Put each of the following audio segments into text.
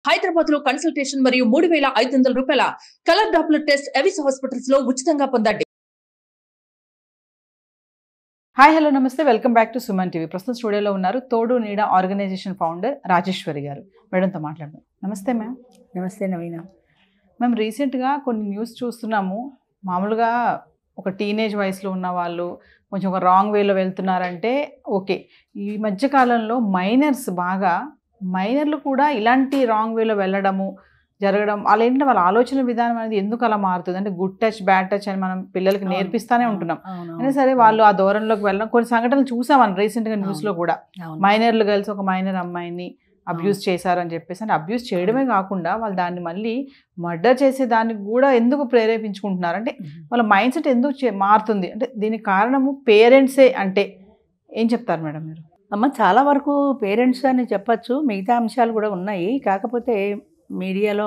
హైదరాబాద్ లో కన్సల్టేషన్ మరియు 3,500 రూపాయల colour Doppler test Avis hospitals లో ఉచితంగా పొందండి. హాయ్ హలో నమస్తే, welcome back to Suman TV. ప్రస్తుతం స్టూడియోలో ఉన్నారు తోడు నీడ ఆర్గనైజేషన్ ఫౌండర్ రాజేశ్వరి గారు. మేడంతో మాట్లాడదాం. నమస్తే మ్యామ్. నమస్తే నవీన. మేము రీసెంట్గా కొన్ని న్యూస్ చూస్తున్నాము. మామూలుగా ఒక టీనేజ్ వయసులో ఉన్న వాళ్ళు కొంచెం ఒక రాంగ్ వేలో వెళ్తున్నారంటే ఓకే. ఈ మధ్యకాలంలో మైనర్లు కూడా ఇలాంటి రాంగ్ వేలో వెళ్ళడము జరగడం, వాళ్ళు ఏంటంటే వాళ్ళ ఆలోచన విధానం అనేది ఎందుకు అలా మారుతుంది అంటే గుడ్ టచ్ బ్యాడ్ టచ్ అని మనం పిల్లలకి నేర్పిస్తానే ఉంటున్నాం. అయినా సరే వాళ్ళు ఆ దూరంలోకి వెళ్ళడం కొన్ని సంఘటనలు చూసామని రీసెంట్గా న్యూస్లో కూడా మైనర్లు కలిసి ఒక మైనర్ అమ్మాయిని అబ్యూస్ చేశారని చెప్పేసి, అంటే అబ్యూస్ చేయడమే కాకుండా వాళ్ళు దాన్ని మళ్ళీ మర్డర్ చేసే దానికి కూడా ఎందుకు ప్రేరేపించుకుంటున్నారు అంటే వాళ్ళ మైండ్ సెట్ ఎందుకు మారుతుంది అంటే దీనికి కారణము పేరెంట్సే అంటే ఏం చెప్తారు మేడం మీరు? అమ్మ, చాలా వరకు పేరెంట్స్ అని చెప్పచ్చు, మిగతా అంశాలు కూడా ఉన్నాయి. కాకపోతే మీడియాలో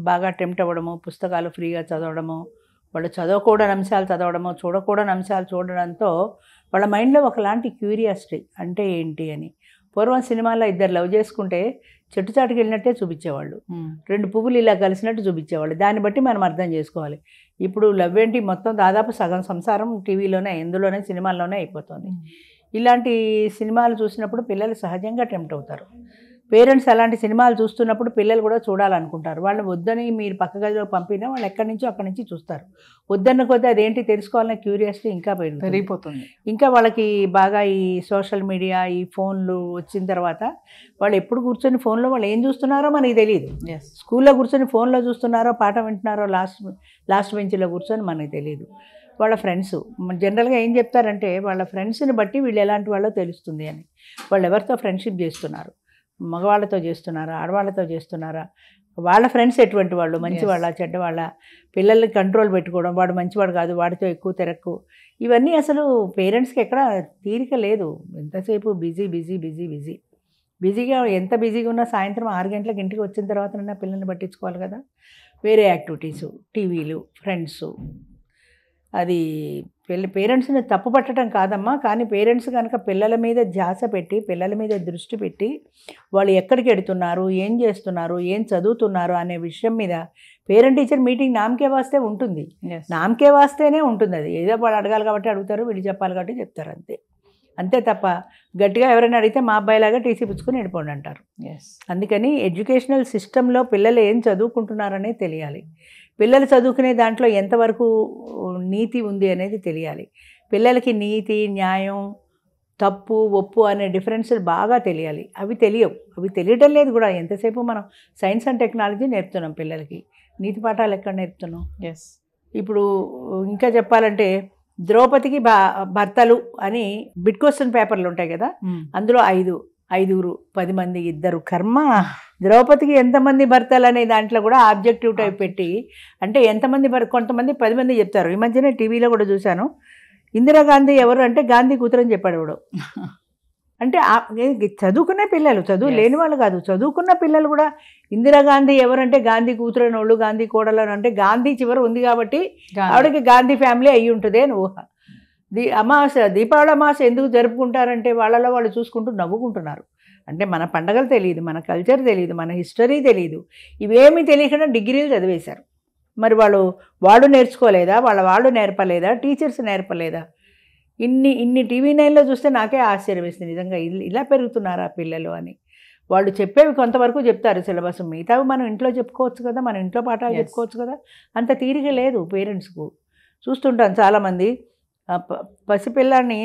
బాగా టెంప్ట్ అవ్వడము, పుస్తకాలు ఫ్రీగా చదవడము, వాళ్ళు చదవకూడని అంశాలు చదవడము, చూడకూడని అంశాలు చూడడంతో వాళ్ళ మైండ్లో ఒకలాంటి క్యూరియాసిటీ అంటే ఏంటి అని. పూర్వం సినిమాలో ఇద్దరు లవ్ చేసుకుంటే చెట్టుచాటుకి వెళ్ళినట్టే చూపించేవాళ్ళు, రెండు పువ్వులు ఇలా కలిసినట్టు చూపించేవాళ్ళు. దాన్ని బట్టి మనం అర్థం చేసుకోవాలి. ఇప్పుడు లవ్ ఏంటి మొత్తం దాదాపు సగం సంసారం టీవీలోనే, ఎందులోనే, సినిమాల్లోనే అయిపోతుంది. ఇలాంటి సినిమాలు చూసినప్పుడు పిల్లలు సహజంగా టెంప్ట్ అవుతారు. పేరెంట్స్ అలాంటి సినిమాలు చూస్తున్నప్పుడు పిల్లలు కూడా చూడాలనుకుంటారు. వాళ్ళు వద్దని మీరు పక్క గదిలో పంపినా వాళ్ళు ఎక్కడి నుంచో అక్కడి నుంచి చూస్తారు. వద్దన్న కొద్దీ అదేంటి తెలుసుకోవాలనే క్యూరియాసిటీ ఇంకా పెరిగిపోతుంది. ఇంకా వాళ్ళకి బాగా ఈ సోషల్ మీడియా, ఈ ఫోన్లు వచ్చిన తర్వాత వాళ్ళు ఎప్పుడు కూర్చొని ఫోన్లో వాళ్ళు ఏం చూస్తున్నారో మనకి తెలియదు. స్కూల్లో కూర్చొని ఫోన్లో చూస్తున్నారో, పాఠం వింటున్నారో లాస్ట్ బెంచ్లో కూర్చొని మనకి తెలియదు. వాళ్ళ ఫ్రెండ్స్ జనరల్గా ఏం చెప్తారంటే వాళ్ళ ఫ్రెండ్స్ని బట్టి వీళ్ళు ఎలాంటి వాళ్ళో తెలుస్తుంది అని. వాళ్ళు ఎవరితో ఫ్రెండ్షిప్ చేస్తున్నారు, మగవాళ్ళతో చేస్తున్నారా, ఆడవాళ్ళతో చేస్తున్నారా, వాళ్ళ ఫ్రెండ్స్ ఎటువంటి వాళ్ళు, మంచివాళ్ళ చెడ్డవాళ్ళ, పిల్లల్ని కంట్రోల్ పెట్టుకోవడం, వాడు మంచివాడు కాదు, వాడితో ఎక్కువ తిరక్కు, ఇవన్నీ అసలు పేరెంట్స్కి ఎక్కడ తీరిక లేదు. ఎంతసేపు బిజీగా ఎంత బిజీగా ఉన్నా సాయంత్రం 6 గంటలకు ఇంటికి వచ్చిన తర్వాత పిల్లల్ని పట్టించుకోవాలి కదా. వేరే యాక్టివిటీసు, టీవీలు, ఫ్రెండ్స్. అది పేరెంట్స్ని తప్పు పట్టడం కాదమ్మా, కానీ పేరెంట్స్ కనుక పిల్లల మీద ధ్యాస పెట్టి, పిల్లల మీద దృష్టి పెట్టి, వాళ్ళు ఎక్కడికి వెడుతున్నారు, ఏం చేస్తున్నారు, ఏం చదువుతున్నారు అనే విషయం మీద పేరెంట్ టీచర్ మీటింగ్ నామకే వాస్తే ఉంటుంది. నామకే వాస్తేనే ఉంటుంది. అది ఏదో వాళ్ళు అడగాలి కాబట్టి అడుగుతారు, వీళ్ళు చెప్పాలి కాబట్టి చెప్తారు, అంతే తప్ప గట్టిగా ఎవరైనా అడిగితే మా అబ్బాయిలాగా టీసీ పుచ్చుకొని వెళ్ళిపోండి అంటారు. అందుకని ఎడ్యుకేషనల్ సిస్టంలో పిల్లలు ఏం చదువుకుంటున్నారనే తెలియాలి. పిల్లలు చదువుకునే దాంట్లో ఎంతవరకు నీతి ఉంది అనేది తెలియాలి. పిల్లలకి నీతి, న్యాయం, తప్పు, ఒప్పు అనే డిఫరెన్స్లు బాగా తెలియాలి. అవి తెలియటం లేదు కూడా. ఎంతసేపు మనం సైన్స్ అండ్ టెక్నాలజీ నేర్పుతున్నాం పిల్లలకి, నీతి పాఠాలు ఎక్కడ నేర్పుతున్నాం? ఇప్పుడు ఇంకా చెప్పాలంటే ద్రౌపదికి భర్తలు అని బిట్ క్వశ్చన్ పేపర్లు ఉంటాయి కదా, అందులో 5, 10 మంది, 2 కర్మ. ద్రౌపదికి ఎంతమంది భర్తలు అనే దాంట్లో కూడా ఆబ్జెక్టివ్ టైప్ పెట్టి, అంటే ఎంతమంది కొంతమంది 10 మంది చెప్తారు. ఈ మధ్యనే టీవీలో కూడా చూశాను, ఇందిరాగాంధీ ఎవరు అంటే గాంధీ కూతురని చెప్పాడు వాడు. అంటే చదువుకునే పిల్లలు, చదువు లేని వాళ్ళు కాదు, చదువుకున్న పిల్లలు కూడా ఇందిరాగాంధీ ఎవరంటే గాంధీ కూతురని వాళ్ళు, గాంధీ కోడలని, అంటే గాంధీ చివరి ఉంది కాబట్టి ఆవిడకి గాంధీ ఫ్యామిలీ అయ్యి ఉంటుంది అని ఊహ. దీపావళి అమావాస్య ఎందుకు జరుపుకుంటారంటే వాళ్ళలో వాళ్ళు చూసుకుంటూ నవ్వుకుంటున్నారు. అంటే మన పండగలు తెలియదు, మన కల్చర్ తెలియదు, మన హిస్టరీ తెలియదు, ఇవేమీ తెలియకుండా డిగ్రీలు చదివేశారు. మరి వాడు నేర్చుకోలేదా, వాళ్ళు నేర్పలేదా, టీచర్స్ నేర్పలేదా? ఇన్ని టీవీ 9లో చూస్తే నాకే ఆశ్చర్యం వేస్తుంది నిజంగా, ఇలా పెరుగుతున్నారా పిల్లలు అని. వాళ్ళు చెప్పేవి కొంతవరకు చెప్తారు సిలబస్, మిగతావి మనం ఇంట్లో చెప్పుకోవచ్చు కదా, మన ఇంట్లో పాఠాలు చెప్పుకోవచ్చు కదా. అంత తీరిక లేదు పేరెంట్స్కు. చూస్తుంటాను చాలామంది పసిపిల్లాన్ని,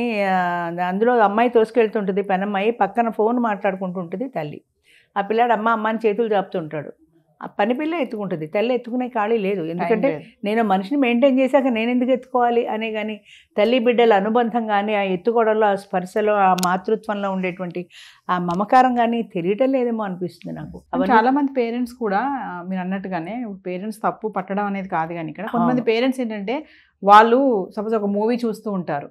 అందులో అమ్మాయి తోసుకెళ్తుంటుంది, పెనమ్మాయి పక్కన ఫోన్ మాట్లాడుకుంటుంటుంది తల్లి. ఆ పిల్లాడు అమ్మ అని చేతులు చాపుతుంటాడు. ఆ పని పిల్ల ఎత్తుకుంటుంది, తల్లి ఎత్తుకునే ఖాళీ లేదు. ఎందుకంటే నేను మనిషిని మెయింటైన్ చేశాక నేను ఎందుకు ఎత్తుకోవాలి అనే. కానీ తల్లి బిడ్డల అనుబంధం కానీ, ఆ ఎత్తుకోవడంలో, ఆ స్పర్శలో, ఆ మాతృత్వంలో ఉండేటువంటి ఆ మమకారం కానీ తెలియటం లేదేమో అనిపిస్తుంది నాకు. చాలామంది పేరెంట్స్ కూడా మీరు అన్నట్టుగానే పేరెంట్స్ తప్పు పట్టడం అనేది కాదు, కానీ ఇక్కడ కొంతమంది పేరెంట్స్ ఏంటంటే వాళ్ళు సపోజ్ ఒక మూవీ చూస్తూ ఉంటారు,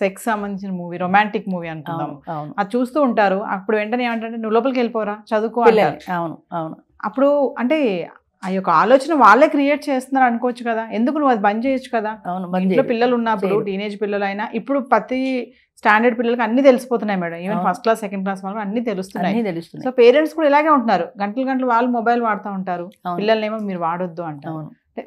సెక్స్ సంబంధించిన మూవీ, రొమాంటిక్ మూవీ అనుకుందాం, అది చూస్తూ ఉంటారు. అప్పుడు వెంటనే ఏమంటే నువ్వు లోపలికి వెళ్ళిపోరా, చదువుకో అంటారు. అవును. అప్పుడు అంటే ఆ యొక్క ఆలోచన వాళ్ళే క్రియేట్ చేస్తున్నారు అనుకోవచ్చు కదా, ఎందుకు నువ్వు అది బంద్ చేయొచ్చు కదా. అవును, ఇంట్లో పిల్లలు ఉన్నప్పుడు టీనేజ్ పిల్లలైనా ఇప్పుడు ప్రతి స్టాండర్డ్ పిల్లలకి అన్ని తెలిసిపోతున్నాయి madam, even first class second class వాళ్ళకి అన్ని తెలుస్తున్నాయి. సో పేరెంట్స్ కూడా ఇలాగే ఉంటున్నారు, గంటలు వాళ్ళు మొబైల్ వాడుతూ ఉంటారు, పిల్లల్నేమో మీరు వాడొద్దు అంటారు.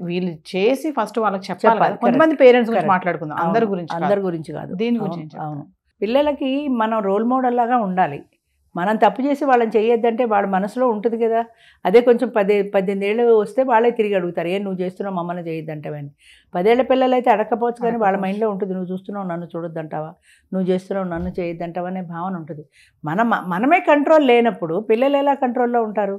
వీళ్ళు చేసి ఫస్ట్ వాళ్ళకి చెప్పాలి. కొంతమంది పేరెంట్స్ గురించి మాట్లాడుకుందాం, అందరి గురించి కాదు, దీని గురించి. అవును, పిల్లలకి మనం రోల్ మోడల్ లాగా ఉండాలి. మనం తప్పు చేసి వాళ్ళని చేయొద్దంటే వాళ్ళ మనసులో ఉంటుంది కదా. అదే కొంచెం 18 ఏళ్ళు వస్తే వాళ్ళే తిరిగి అడుగుతారు, ఏం నువ్వు చేస్తున్నావు మమ్మల్ని చేయొద్దంటావని. 10 ఏళ్ల పిల్లలు అయితే అడగకపోవచ్చు, కానీ వాళ్ళ మైండ్లో ఉంటుంది, నువ్వు చూస్తున్నావు నన్ను చూడొద్దంటావా, నువ్వు చేస్తున్నావు నన్ను చేయొద్దంటావా అనే భావన ఉంటుంది. మనమే కంట్రోల్ లేనప్పుడు పిల్లలు ఎలా కంట్రోల్లో ఉంటారు?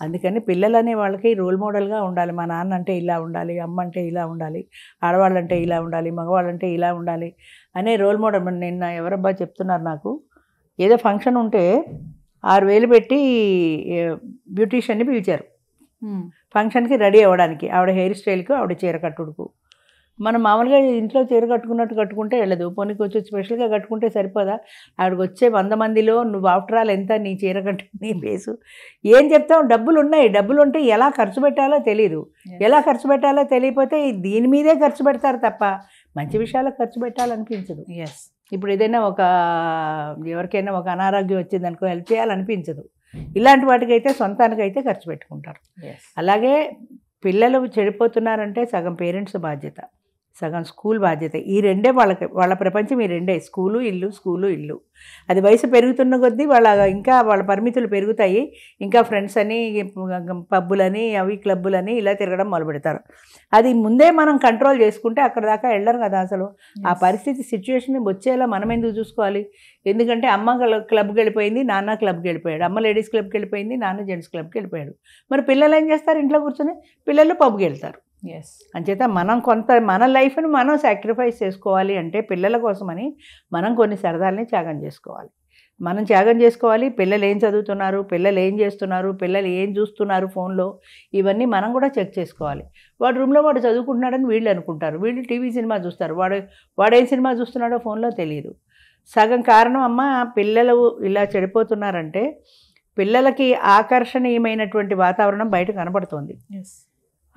అందుకని పిల్లలు అనే వాళ్ళకి రోల్ మోడల్గా ఉండాలి. మా నాన్న అంటే ఇలా ఉండాలి, అమ్మ అంటే ఇలా ఉండాలి, ఆడవాళ్ళంటే ఇలా ఉండాలి, మగవాళ్ళంటే ఇలా ఉండాలి అనే రోల్ మోడల్. నిన్న ఎవరబ్బా చెప్తున్నారు నాకు, ఏదో ఫంక్షన్ ఉంటే 6,000 పెట్టి బ్యూటీషియన్ని పిలిచారు ఫంక్షన్కి రెడీ అవ్వడానికి, ఆవిడ హెయిర్ స్టైల్కు, ఆవిడ చీర కట్టుడుకు. మనం మామూలుగా ఇంట్లో చీర కట్టుకున్నట్టు కట్టుకుంటే వెళ్ళదు, పొనికి వచ్చి స్పెషల్గా కట్టుకుంటే సరిపోదా? ఆవిడకి వచ్చే 100 మందిలో నువ్వు ఆఫ్టర్ ఆల్ ఎంత నీ చీర కట్టు నీ ఫేసు ఏం చెప్తావు? డబ్బులు ఉన్నాయి, డబ్బులు ఉంటే ఎలా ఖర్చు పెట్టాలో తెలియదు. ఎలా ఖర్చు పెట్టాలో తెలియకపోతే దీని మీదే ఖర్చు పెడతారు తప్ప మంచి విషయాలకు ఖర్చు పెట్టాలనిపించదు. ఇప్పుడు ఏదైనా ఎవరికైనా ఒక అనారోగ్యం వచ్చిందనుకో హెల్ప్ చేయాలనిపించదు. ఇలాంటి వాటికైతే సొంతానికైతే ఖర్చు పెట్టుకుంటారు. అలాగే పిల్లలు చెడిపోతున్నారంటే సగం పేరెంట్స్ బాధ్యత, సగం స్కూల్ బాధ్యత. ఈ రెండే వాళ్ళ ప్రపంచం, ఈ రెండే, స్కూలు ఇల్లు. అది వయసు పెరుగుతున్న కొద్దీ వాళ్ళ పరిమితులు పెరుగుతాయి. ఇంకా ఫ్రెండ్స్ అని, పబ్బులని, అవి క్లబ్బులని ఇలా తిరగడం మొదలు పెడతారు. అది ముందే మనం కంట్రోల్ చేసుకుంటే అక్కడ దాకా వెళ్ళరు కదా అసలు. ఆ పరిస్థితి సిచ్యువేషన్ వచ్చేలా మనం ఎందుకు చూసుకోవాలి? ఎందుకంటే అమ్మ క్లబ్కి వెళ్ళిపోయింది, నాన్న క్లబ్కి వెళ్ళిపోయాడు, అమ్మ లేడీస్ క్లబ్కి వెళ్ళిపోయింది, నాన్న జెంట్స్ క్లబ్కి వెళ్ళిపోయాడు. మరి పిల్లలు ఏం చేస్తారు? ఇంట్లో కూర్చొని పిల్లలు పబ్కి వెళ్తారు. అంచేత మనం మన లైఫ్ని మనం సాక్రిఫైస్ చేసుకోవాలి అంటే పిల్లల కోసమని మనం కొన్ని సరదాలని త్యాగం చేసుకోవాలి. పిల్లలు ఏం చదువుతున్నారు, పిల్లలు ఏం చేస్తున్నారు, పిల్లలు ఏం చూస్తున్నారు ఫోన్లో, ఇవన్నీ మనం కూడా చెక్ చేసుకోవాలి. వాడు రూమ్లో వాడు చదువుకుంటున్నాడని వీళ్ళు అనుకుంటారు, వీళ్ళు టీవీ సినిమా చూస్తారు, వాడేం సినిమా చూస్తున్నాడో ఫోన్లో తెలియదు. సగం కారణం అమ్మ పిల్లలు ఇలా చెడిపోతున్నారంటే పిల్లలకి ఆకర్షణీయమైనటువంటి వాతావరణం బయట కనపడుతోంది.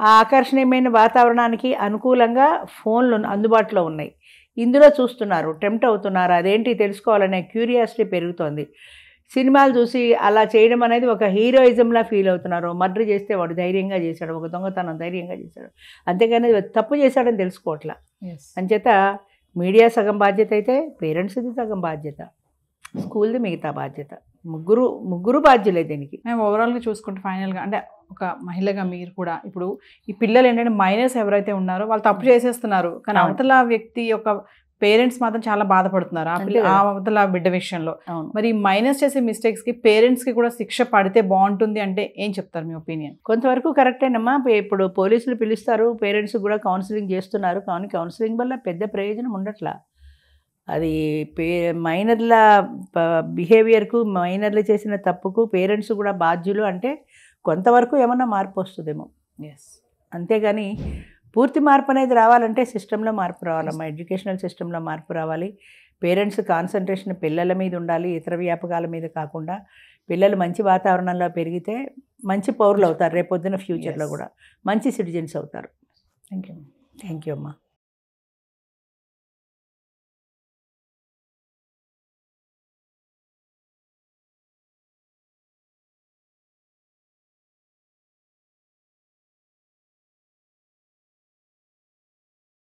ఆ ఆకర్షణీయమైన వాతావరణానికి అనుకూలంగా ఫోన్లు అందుబాటులో ఉన్నాయి, ఇందులో చూస్తున్నారు, టెంప్ట్ అవుతున్నారు, అదేంటి తెలుసుకోవాలనే క్యూరియాసిటీ పెరుగుతోంది. సినిమాలు చూసి అలా చేయడం అనేది ఒక హీరోయిజంలా ఫీల్ అవుతున్నారు. మర్డర్ చేస్తే వాడు ధైర్యంగా చేశాడు, ఒక దొంగతనం ధైర్యంగా చేశాడు, అంతేగాని తప్పు చేశాడని తెలుసుకోవట్లా. అంచేత మీడియా సగం బాధ్యత అయితే పేరెంట్స్ది సగం బాధ్యత, స్కూల్ది మిగతా బాధ్యత. ముగ్గురు బాధ్యులే దీనికి. మేము ఓవరాల్గా చూసుకుంటే ఫైనల్గా అంటే ఒక మహిళగా మీరు కూడా ఇప్పుడు ఈ పిల్లలు ఏంటంటే మైనర్స్ ఎవరైతే ఉన్నారో వాళ్ళు తప్పు చేసేస్తున్నారు, కానీ అవతల వ్యక్తి యొక్క పేరెంట్స్ మాత్రం చాలా బాధపడుతున్నారు ఆ అవతల బిడ్డ విషయంలో. మరి మైనస్ చేసే మిస్టేక్స్కి పేరెంట్స్కి కూడా శిక్ష పడితే బాగుంటుంది అంటే ఏం చెప్తారు మీ ఒపీనియన్? కొంతవరకు కరెక్టేనమ్మా. ఇప్పుడు పోలీసులు పిలుస్తారు, పేరెంట్స్ కూడా కౌన్సిలింగ్ చేస్తున్నారు, కానీ కౌన్సిలింగ్ వల్ల పెద్ద ప్రయోజనం ఉండట్లా. అది మైనర్ల బిహేవియర్కు, మైనర్లు చేసిన తప్పుకు పేరెంట్స్ కూడా బాధ్యులు అంటే కొంతవరకు ఏమన్నా మార్పు వస్తుందేమో. అంతేగాని పూర్తి మార్పు అనేది రావాలంటే సిస్టంలో మార్పు రావాలమ్మా, ఎడ్యుకేషనల్ సిస్టంలో మార్పు రావాలి. పేరెంట్స్ కాన్సన్ట్రేషన్ పిల్లల మీద ఉండాలి, ఇతర వ్యాపకాల మీద కాకుండా. పిల్లలు మంచి వాతావరణంలో పెరిగితే మంచి పౌరులు అవుతారు, రేపొద్దున ఫ్యూచర్లో కూడా మంచి సిటిజన్స్ అవుతారు. థ్యాంక్ యూ అమ్మా.